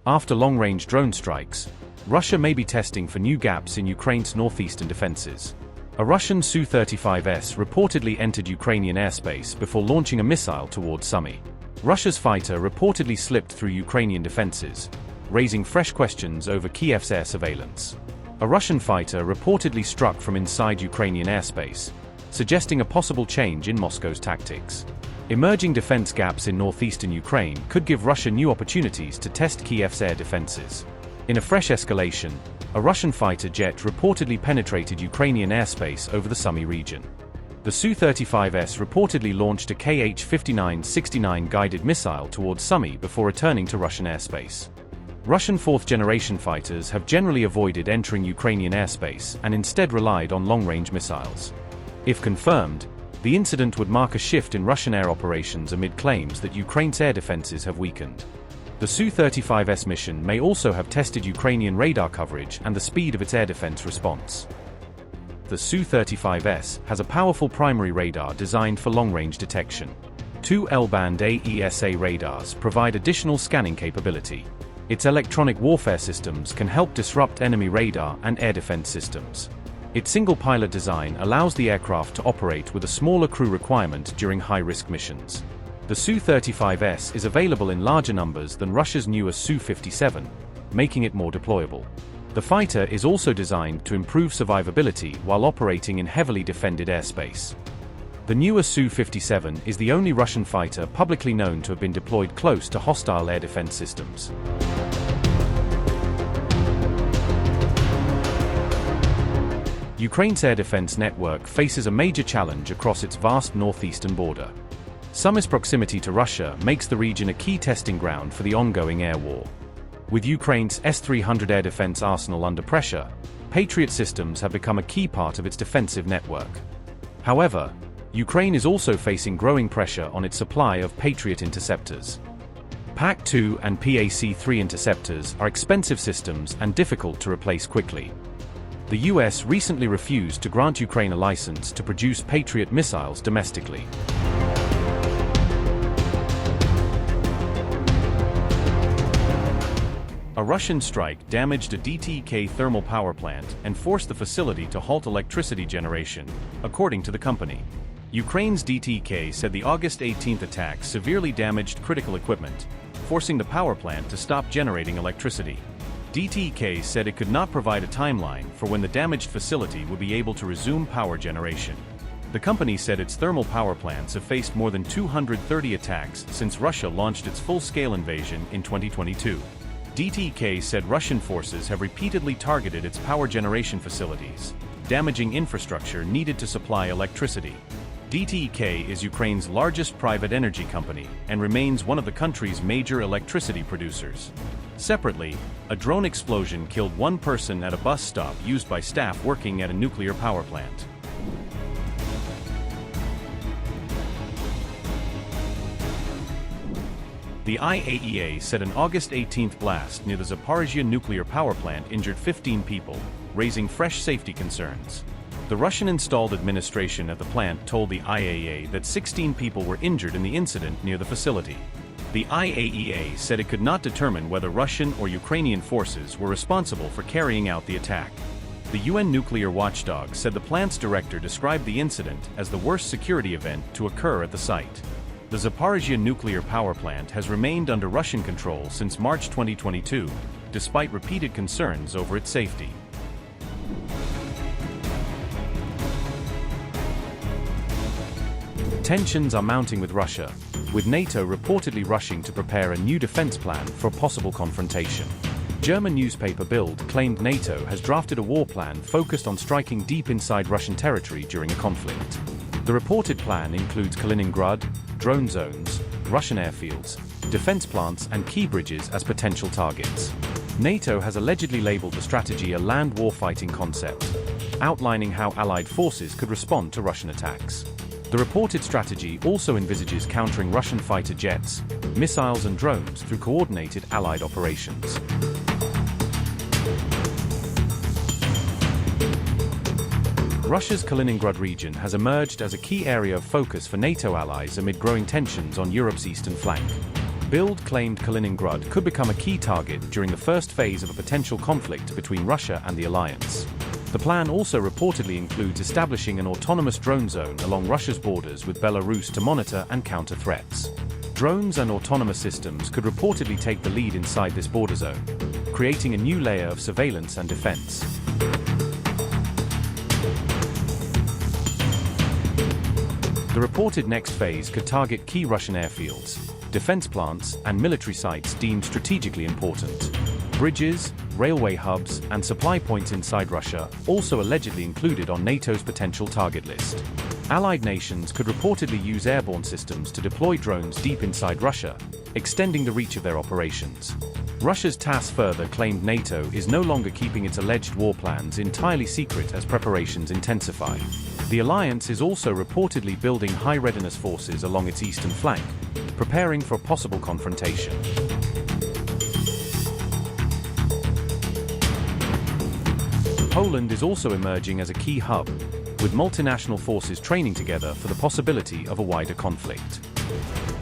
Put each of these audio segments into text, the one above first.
After long-range drone strikes, Russia may be testing for new gaps in Ukraine's northeastern defenses. A Russian Su-35S reportedly entered Ukrainian airspace before launching a missile towards Sumy. Russia's fighter reportedly slipped through Ukrainian defenses, raising fresh questions over Kyiv's air surveillance. A Russian fighter reportedly struck from inside Ukrainian airspace, suggesting a possible change in Moscow's tactics. Emerging defense gaps in northeastern Ukraine could give Russia new opportunities to test Kyiv's air defenses. In a fresh escalation, a Russian fighter jet reportedly penetrated Ukrainian airspace over the Sumy region. The Su-35S reportedly launched a Kh-59-69 guided missile towards Sumy before returning to Russian airspace. Russian fourth-generation fighters have generally avoided entering Ukrainian airspace and instead relied on long-range missiles. If confirmed, the incident would mark a shift in Russian air operations amid claims that Ukraine's air defenses have weakened. The Su-35S mission may also have tested Ukrainian radar coverage and the speed of its air defense response. The Su-35S has a powerful primary radar designed for long-range detection. Two L-band AESA radars provide additional scanning capability. Its electronic warfare systems can help disrupt enemy radar and air defense systems. Its single-pilot design allows the aircraft to operate with a smaller crew requirement during high-risk missions. The Su-35S is available in larger numbers than Russia's newest Su-57, making it more deployable. The fighter is also designed to improve survivability while operating in heavily defended airspace. The newest Su-57 is the only Russian fighter publicly known to have been deployed close to hostile air defense systems. Ukraine's air defense network faces a major challenge across its vast northeastern border. Sumy's proximity to Russia makes the region a key testing ground for the ongoing air war. With Ukraine's S-300 air defense arsenal under pressure, Patriot systems have become a key part of its defensive network. However, Ukraine is also facing growing pressure on its supply of Patriot interceptors. PAC-2 and PAC-3 interceptors are expensive systems and difficult to replace quickly. The US recently refused to grant Ukraine a license to produce Patriot missiles domestically. A Russian strike damaged a DTK thermal power plant and forced the facility to halt electricity generation, according to the company. Ukraine's DTK said the August 18 attack severely damaged critical equipment, forcing the power plant to stop generating electricity. DTK said it could not provide a timeline for when the damaged facility would be able to resume power generation. The company said its thermal power plants have faced more than 230 attacks since Russia launched its full-scale invasion in 2022. DTK said Russian forces have repeatedly targeted its power generation facilities, damaging infrastructure needed to supply electricity. DTK is Ukraine's largest private energy company and remains one of the country's major electricity producers. Separately, a drone explosion killed one person at a bus stop used by staff working at a nuclear power plant. The IAEA said an August 18 blast near the Zaporizhzhia nuclear power plant injured 15 people, raising fresh safety concerns. The Russian-installed administration at the plant told the IAEA that 16 people were injured in the incident near the facility. The IAEA said it could not determine whether Russian or Ukrainian forces were responsible for carrying out the attack. The UN nuclear watchdog said the plant's director described the incident as the worst security event to occur at the site. The Zaporizhzhia nuclear power plant has remained under Russian control since March 2022, despite repeated concerns over its safety. Tensions are mounting with Russia, with NATO reportedly rushing to prepare a new defense plan for a possible confrontation. German newspaper Bild claimed NATO has drafted a war plan focused on striking deep inside Russian territory during a conflict. The reported plan includes Kaliningrad, drone zones, Russian airfields, defense plants and key bridges as potential targets. NATO has allegedly labeled the strategy a land warfighting concept, outlining how Allied forces could respond to Russian attacks. The reported strategy also envisages countering Russian fighter jets, missiles and drones through coordinated Allied operations. Russia's Kaliningrad region has emerged as a key area of focus for NATO allies amid growing tensions on Europe's eastern flank. Bild claimed Kaliningrad could become a key target during the first phase of a potential conflict between Russia and the alliance. The plan also reportedly includes establishing an autonomous drone zone along Russia's borders with Belarus to monitor and counter threats. Drones and autonomous systems could reportedly take the lead inside this border zone, creating a new layer of surveillance and defense. The reported next phase could target key Russian airfields, defense plants, and military sites deemed strategically important. Bridges, railway hubs, and supply points inside Russia also allegedly included on NATO's potential target list. Allied nations could reportedly use airborne systems to deploy drones deep inside Russia, extending the reach of their operations. Russia's TASS further claimed NATO is no longer keeping its alleged war plans entirely secret as preparations intensify. The alliance is also reportedly building high readiness forces along its eastern flank, preparing for possible confrontation. Poland is also emerging as a key hub, with multinational forces training together for the possibility of a wider conflict.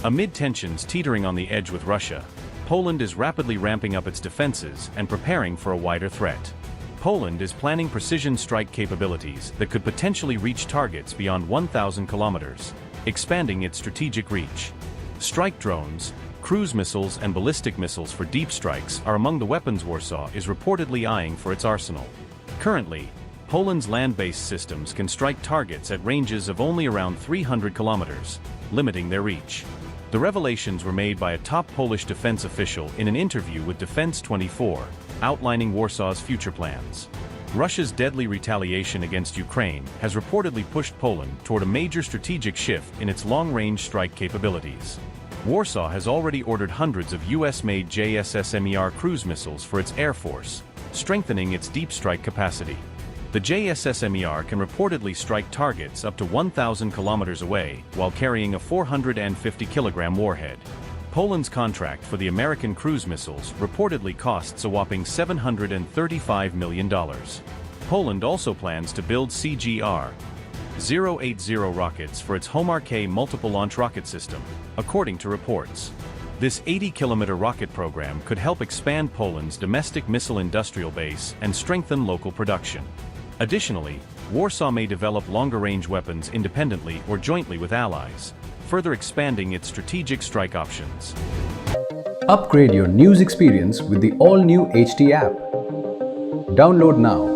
Amid tensions teetering on the edge with Russia, Poland is rapidly ramping up its defenses and preparing for a wider threat. Poland is planning precision strike capabilities that could potentially reach targets beyond 1,000 kilometers, expanding its strategic reach. Strike drones, cruise missiles, and ballistic missiles for deep strikes are among the weapons Warsaw is reportedly eyeing for its arsenal. Currently, Poland's land-based systems can strike targets at ranges of only around 300 kilometers, limiting their reach. The revelations were made by a top Polish defense official in an interview with Defense 24, outlining Warsaw's future plans. Russia's deadly retaliation against Ukraine has reportedly pushed Poland toward a major strategic shift in its long-range strike capabilities. Warsaw has already ordered hundreds of US-made JSSMER cruise missiles for its air force, strengthening its deep strike capacity. The JSSMER can reportedly strike targets up to 1,000 kilometers away while carrying a 450-kilogram warhead. Poland's contract for the American cruise missiles reportedly costs a whopping $735 million. Poland also plans to build CGR-080 rockets for its Home-RK multiple launch rocket system, according to reports. This 80-kilometer rocket program could help expand Poland's domestic missile industrial base and strengthen local production. Additionally, Warsaw may develop longer-range weapons independently or jointly with allies, further expanding its strategic strike options. Upgrade your news experience with the all-new HT app. Download now.